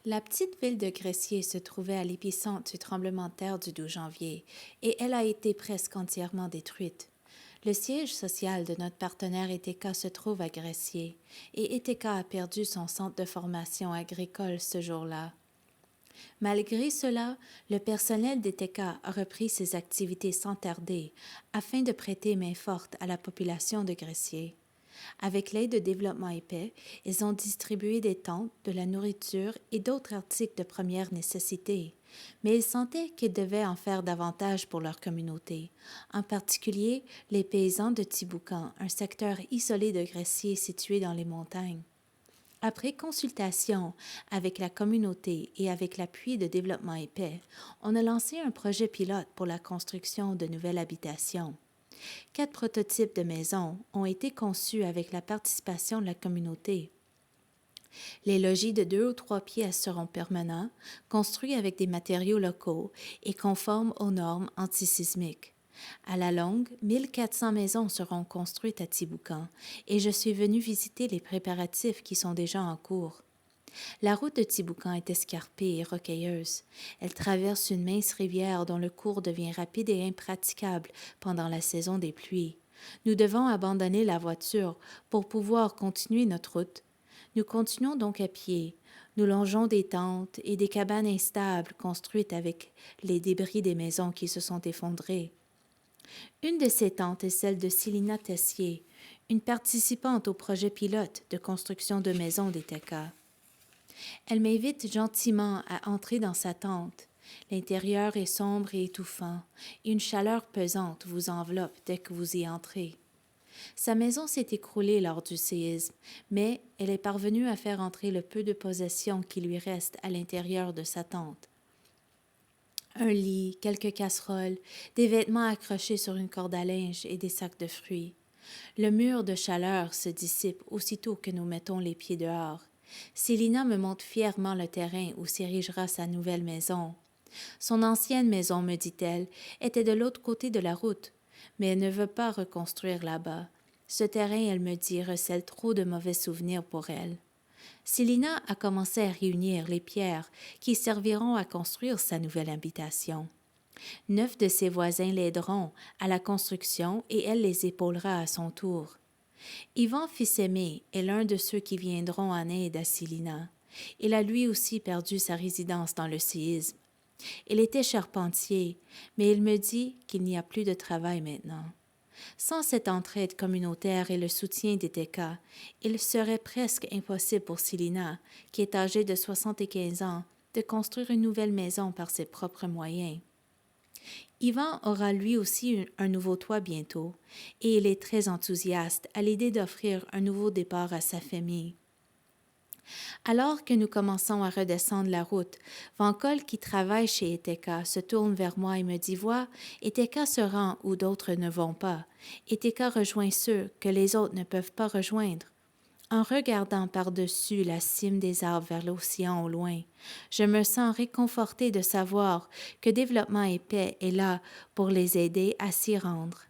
La petite ville de Gressier se trouvait à l'épicentre du tremblement de terre du 12 janvier et elle a été presque entièrement détruite. Le siège social de notre partenaire ETK se trouve à Gressier et ETK a perdu son centre de formation agricole ce jour-là. Malgré cela, le personnel d'ETK a repris ses activités sans tarder afin de prêter main forte à la population de Gressier. Avec l'aide de Développement épais, ils ont distribué des tentes, de la nourriture et d'autres articles de première nécessité. Mais ils sentaient qu'ils devaient en faire davantage pour leur communauté, en particulier les paysans de Tiboucan, un secteur isolé de Gressier situé dans les montagnes. Après consultation avec la communauté et avec l'appui de Développement épais, on a lancé un projet pilote pour la construction de nouvelles habitations. 4 prototypes de maisons ont été conçus avec la participation de la communauté. Les logis de 2 ou 3 pièces seront permanents, construits avec des matériaux locaux et conformes aux normes antisismiques. À la longue, 1400 maisons seront construites à Tiboucan et je suis venue visiter les préparatifs qui sont déjà en cours. La route de Tiboucan est escarpée et rocailleuse. Elle traverse une mince rivière dont le cours devient rapide et impraticable pendant la saison des pluies. Nous devons abandonner la voiture pour pouvoir continuer notre route. Nous continuons donc à pied. Nous longeons des tentes et des cabanes instables construites avec les débris des maisons qui se sont effondrées. Une de ces tentes est celle de Célina Tessier, une participante au projet pilote de construction de maisons des TECA. Elle m'invite gentiment à entrer dans sa tente. L'intérieur est sombre et étouffant, et une chaleur pesante vous enveloppe dès que vous y entrez. Sa maison s'est écroulée lors du séisme, mais elle est parvenue à faire entrer le peu de possessions qui lui reste à l'intérieur de sa tente. Un lit, quelques casseroles, des vêtements accrochés sur une corde à linge et des sacs de fruits. Le mur de chaleur se dissipe aussitôt que nous mettons les pieds dehors. Célina me montre fièrement le terrain où s'érigera sa nouvelle maison. Son ancienne maison, me dit-elle, était de l'autre côté de la route, mais elle ne veut pas reconstruire là-bas. Ce terrain, elle me dit, recèle trop de mauvais souvenirs pour elle. Célina a commencé à réunir les pierres qui serviront à construire sa nouvelle habitation. 9 de ses voisins l'aideront à la construction et elle les épaulera à son tour. Yvan Fils-Aimé est l'un de ceux qui viendront en aide à Célina. Il a lui aussi perdu sa résidence dans le séisme. Il était charpentier, mais il me dit qu'il n'y a plus de travail maintenant. Sans cette entraide communautaire et le soutien des TECA, il serait presque impossible pour Célina, qui est âgée de 75 ans, de construire une nouvelle maison par ses propres moyens. Yvan aura lui aussi un nouveau toit bientôt, et il est très enthousiaste à l'idée d'offrir un nouveau départ à sa famille. Alors que nous commençons à redescendre la route, Vancol, qui travaille chez ETK, se tourne vers moi et me dit « Vois, ETK se rend où d'autres ne vont pas. ETK rejoint ceux que les autres ne peuvent pas rejoindre. » En regardant par-dessus la cime des arbres vers l'océan au loin, je me sens réconfortée de savoir que Développement épais est là pour les aider à s'y rendre.